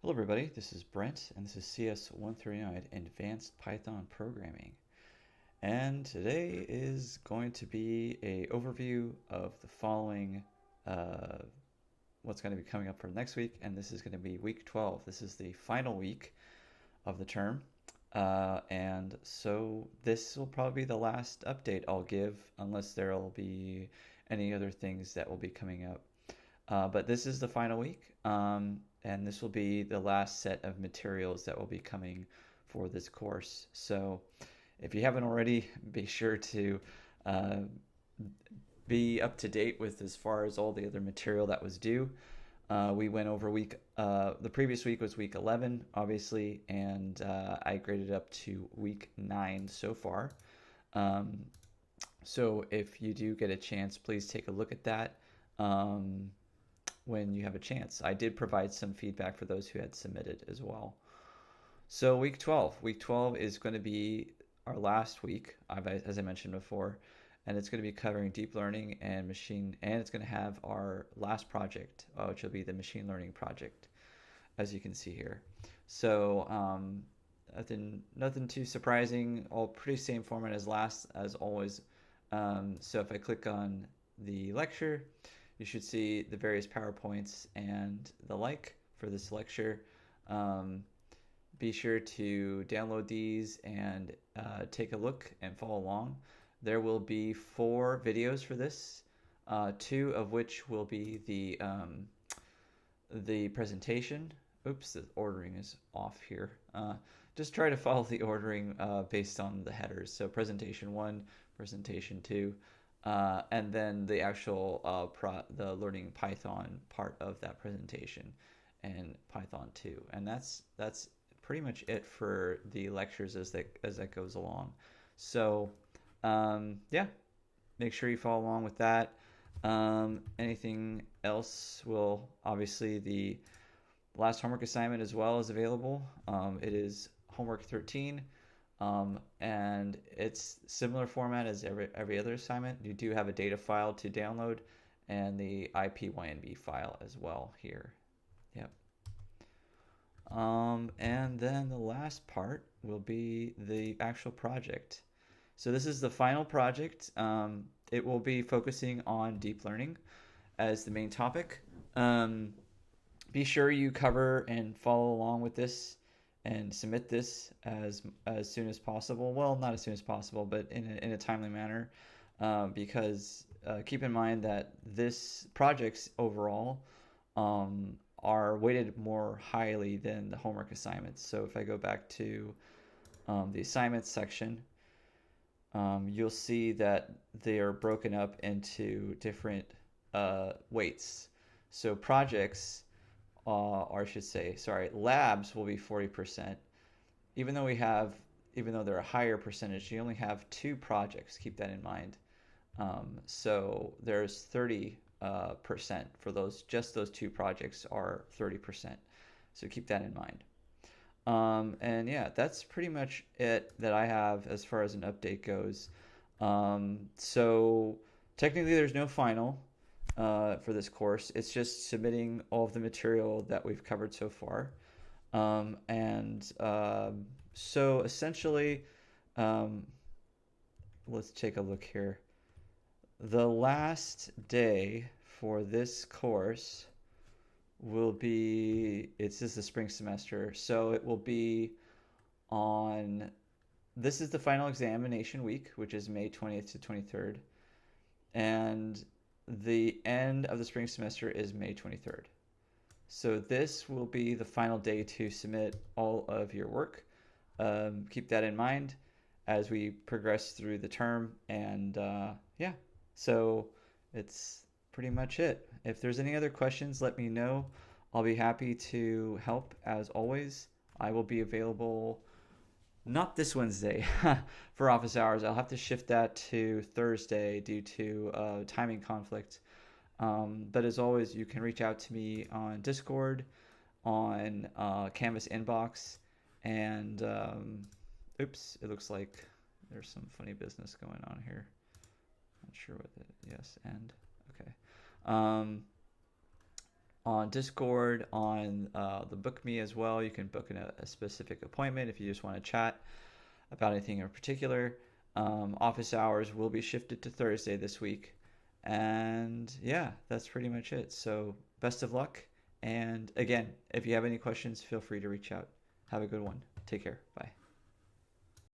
Hello everybody, this is Brent and this is CS139 Advanced Python Programming. And today is going to be a overview of the following uh, what's going to be coming up for next week, and this is going to be week 12. This is the final week of the term. And so this will probably be the last update I'll give unless there will be any other things that will be coming up. But this is the final week, and this will be the last set of materials that will be coming for this course. So if you haven't already, be sure to uh, be up to date with as far as all the other material that was due. We went over the previous week was week 11, obviously, and I graded up to week 9 so far. Um, so if you do get a chance, please take a look at that. When you have a chance. I did provide some feedback for those who had submitted as well. So week 12. Week 12 is going to be our last week, as I mentioned before, and it's going to be covering deep learning and machine, and it's going to have our last project, which will be the machine learning project, as you can see here. So nothing too surprising. All pretty same format as always. So if I click on the lecture, you should see the various PowerPoints and the like for this lecture. Be sure to download these and take a look and follow along. There will be 4 videos for this, 2 of which will be the presentation. Oops, the ordering is off here. Just try to follow the ordering based on the headers. So presentation 1, presentation 2, and then the actual the learning Python part of that presentation, and Python 2, and that's pretty much it for the lectures as that goes along. So yeah, make sure you follow along with that. Anything else will obviously the last homework assignment as well is available. It is homework 13. And it's similar format as every other assignment. You do have a data file to download and the IPYNB file as well here. Yep. And then the last part will be the actual project. So this is the final project. It will be focusing on deep learning as the main topic. Be sure you cover and follow along with this and submit this as soon as possible. Well, not as soon as possible, but in a timely manner, because keep in mind that this projects overall are weighted more highly than the homework assignments. So if I go back to the assignments section, you'll see that they are broken up into different weights. So projects, or I should say, sorry, labs will be 40%. Even though they're a higher percentage, you only have 2 projects. Keep that in mind. So there's 30% for those. Just those 2 projects are 30%. So keep that in mind. And yeah, that's pretty much it that I have as far as an update goes. So technically, there's no final for this course. It's just submitting all of the material that we've covered so far. So essentially, um, let's take a look here. The last day for this course will be, it's just the spring semester, so it will be on, this is the final examination week, which is May 20th to 23rd, and the end of the spring semester is May 23rd. So this will be the final day to submit all of your work. Keep that in mind as we progress through the term, and yeah, so it's pretty much it. If there's any other questions, let me know. I'll be happy to help as always. I will be available not this Wednesday for office hours. I'll have to shift that to Thursday due to timing conflict. But as always, you can reach out to me on Discord, on Canvas inbox, and oops, it looks like there's some funny business going on here. Not sure what the yes and okay. Um, on Discord, on the Book Me as well. You can book a specific appointment if you just want to chat about anything in particular. Office hours will be shifted to Thursday this week. And yeah, that's pretty much it. So best of luck. And again, if you have any questions, feel free to reach out. Have a good one. Take care. Bye.